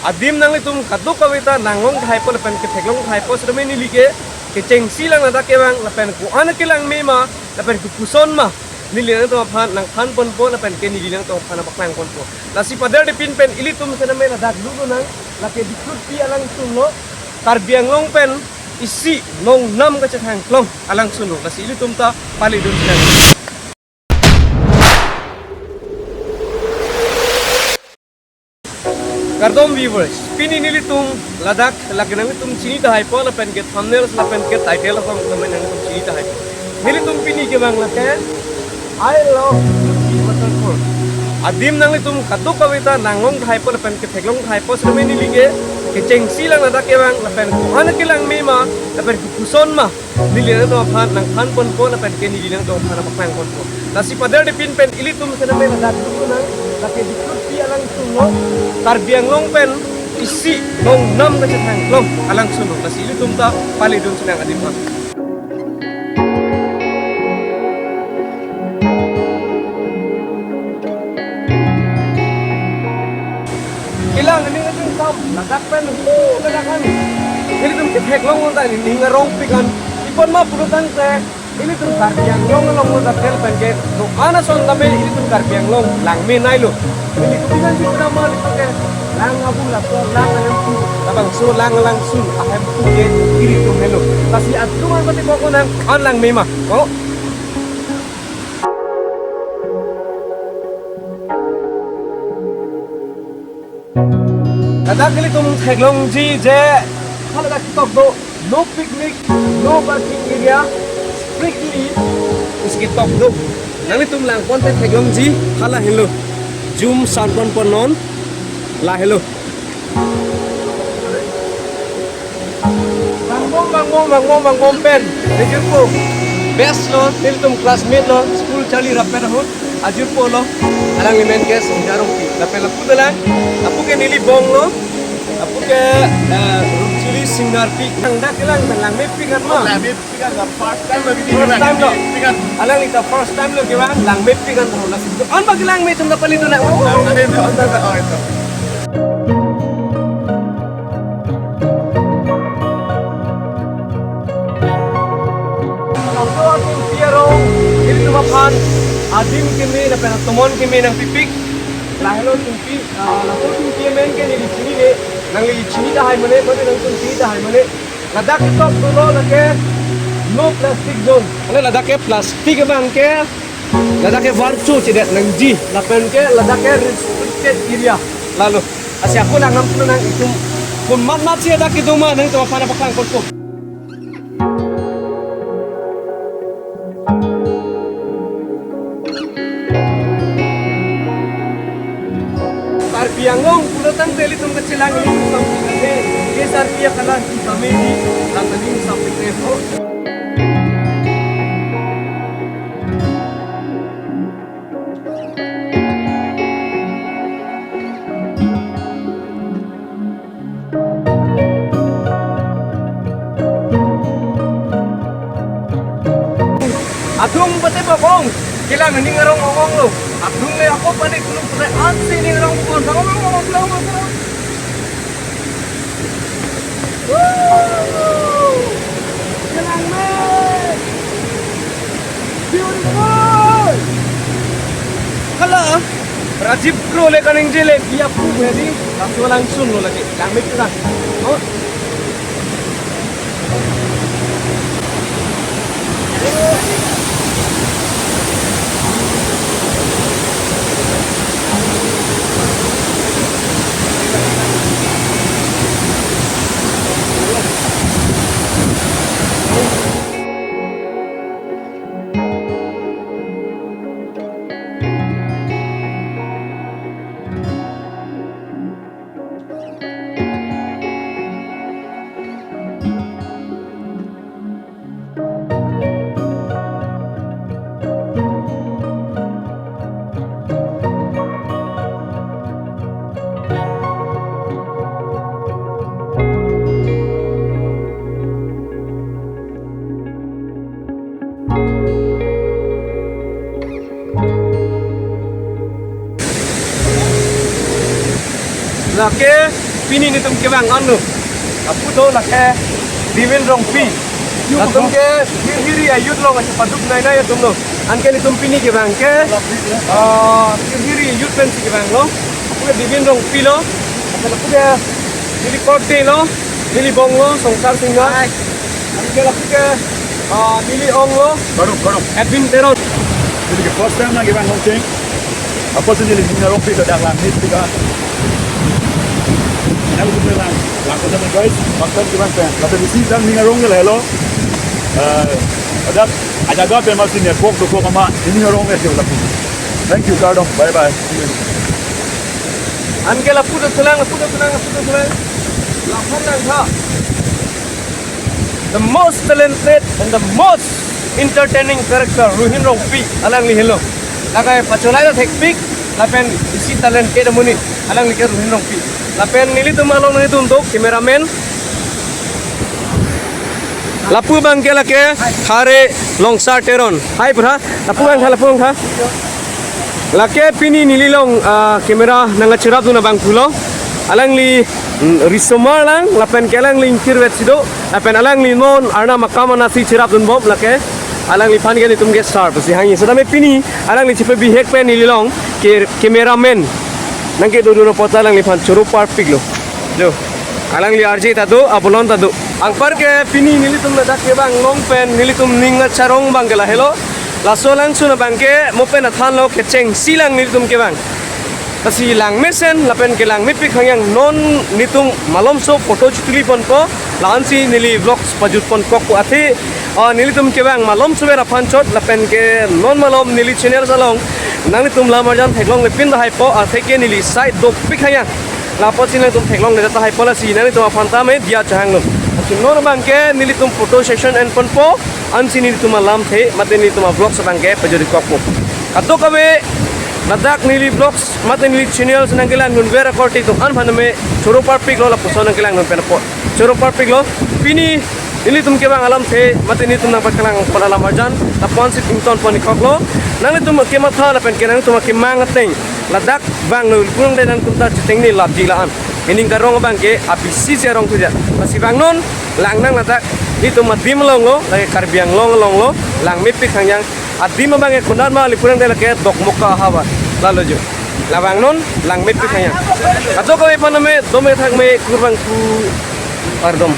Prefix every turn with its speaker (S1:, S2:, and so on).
S1: Adim nang litum kaduk kawita nanglong thai po lapen ke theklong thai po sedeme ni like ke cengsi lang nada ke bang lapen ku anak ke lang mema lapen ku kuson ma nililang to phan nang phan pon po lapen ke nililang to phan baklang pon po nasi padar de pin pen ilitum sedeme nada dulu nang lake dikut pi alang sunlo tar biang long pen isi long nam ka chathang long alang sunu nasi ilitum ta pali dun sedang. Kardom viewers, pini nilitum Ladakh lagi nilitum chini tahai po lapen ke thumbnail lapen ke title apang naman nilitum chini tahai po. Nilitum pini ke bang lapen I love Waterfall. Adim nang litum kaduk kawita nanglong thai po lapen ke theklong thai po sedeme ni like ke cengsi lang nada ke bang lapen ku anak ke lang mema lapen ku kuson ma nililang to phan nang phan pon po lapen ke nililang to phan baklang pon po. Nasi padar de pin pen ilitum sedeme nada dulu nang lake dikut pi alang sungo tar biang long pen isi long nam ka chathang long alang sunu nasi ilitum ta pali dun sedang adim ha. Ilang ini ngading sam Ladakh pen Ladakhan ilitum ke theklong ta ni ngarong pikan ipon ma purutan te ini tuh karbiang long long udah tel pengen lo ana son tapi ini tuh karbiang long lang me nailo ini kepikiran di nama itu ke lang abu lapor lang lempu tabang so lang sun ahem puke iri tuh hello kasih aturan berarti kok nang on lang me mah kok kata kali tuh theklong ji je kalau dah kita do no picnic no parking area strictly उसके top दो नंगे तुम लांग पॉन पे थेगम जी खाला हेलो जूम साउंड पॉन नॉन ला हेलो bang bom pen देखो को बेस्ट लो तिल तुम क्लासमेट लो स्कूल चली रपे रहो आजुर पो लो अलांग इमेन के समझारो की रपे लपु दला अपु के नीली बोंग लो अपु के रुचुली सिंगर पी खंडा केlang lang me pikan ma lang me pikan the first time lo pikan alang ita first time lo kiwa lang me pikan ro la situ an bag lang me tum da palito na oh ito so aking piero ili tumapan adim kimi na penatumon kimi ng pipik lahelo tumpi lato tumpi men ke ni chini ne nang li chini da hai mane mane nang tumpi da hai mane Ladakh ke top dulu lagi no plastic zone ane Ladakh ke plastik bang ke Ladakh ke warcu cedet nang ji lapen ke Ladakh ke restricted area lalu asya aku nang ngam nang itu pun mat sih ada gitu mah nang tuh pada pakang kau Biangong pulutan teli tum kecilang ini sampai ke gesar pia kalah di kamedi tadi sampai ke ho Adung bete bokong kilang ini ngarong ngomong lo Adung le ako panik belum pernah ansi ini ngarong bokong ngomong kilang me beautiful kala Rajib Kro le kaning jele dia pu bedi langsung lo lagi lang me kita oh Laki pini ni tum kebang anu apu do la ke divin rong pi la tum ke hiri ayut lo ngache paduk nai nai tum lo an ke ni tum pini kebang ke hiri ayut pen si kebang lo apu ke divin rong pi lo apu ke nili korte lo nili bong lo songsar singa an ke apu ke nili ong lo
S2: Karung.
S1: Edwin Teron
S2: Jadi first time lagi bang ngomong. Apa sih jadi punya rompi ke dalam langit tiga. Nah, aku bilang, lakukan sama guys, makan kita kan. Kata di sini dan minyak rong le lo. Ada gap yang masih ni pok tu pok ama ini rong le sih lakukan. Thank you Kardong. Bye bye.
S1: an ke apu do selang lapor nang tha the most talented and the most entertaining character Ruhin Rongpi alang li hello lakai pacholai da tekpik lapen isi talent ke demuni alang li ke Ruhin Rongpi lapen nili tu malong ni tu untuk cameraman lapu bang ke lake khare longsar teron hai pra lapu bang kha lake pini nili long kamera nanga cerap tu na bang pulo alang li risomar lang lapen kelang li ingkir wet sido lapen alang li non arna makama nasi cerap dun bob lake alang li pan ke ni tum get star pasi hangi sedame pini alang li cipe bihek pen nili long ke cameraman nangke do no pota alang li pan churu par pig lo alang li RJ tadu abulon tadu ang par ke pini nili tum na dak ke bang long pen nili tum ninga charong bang ke la hello laso lang suna bang ke mo pen athan lo ke cheng silang nili tum ke bang kasi lang mesen lapen ke lang mipi khangyang non nitung malom so photo chutuli pon ko lansi nili vlogs pajut pon ko ati nili tum ke bang malom so bera phan chot lapen ke non malom nili channel salong nang tum la marjan theklong le pin da hai po a theke nili side do pi khangyang la po chin tum theklong le ta hai po la si nani tum phanta me dia chang lo asi non bang ke nili tum photo session and pon po ansi nili tum lam the mate nili tum vlogs bang ke pajuri ko po ato kabe Ladak nili vlogs mate nili channel senang kelang nun vera korti tu an phana me choro par pik lo la puson kelang nun penapo choro par pik lo pini nili tum ke bang alam the mate ni tum na pat kelang pala la marjan la pon sit ington pon ikok lo nang tum ke matha la pen kenang tum ke mang ateng ladak bang nu pung de nan tum ta chiteng ni lap jilaan ining karong bang ke abisi serong tu ja masih bang non lang nang ladak ni tum madim long lo lagi karbiang long lo lang mipi khangyang adi memang kundan ma lipurang de lake dok muka hawa lalu jo labang non lang mit pi khanya kato ko ipana me do me thak me kurang ku pardon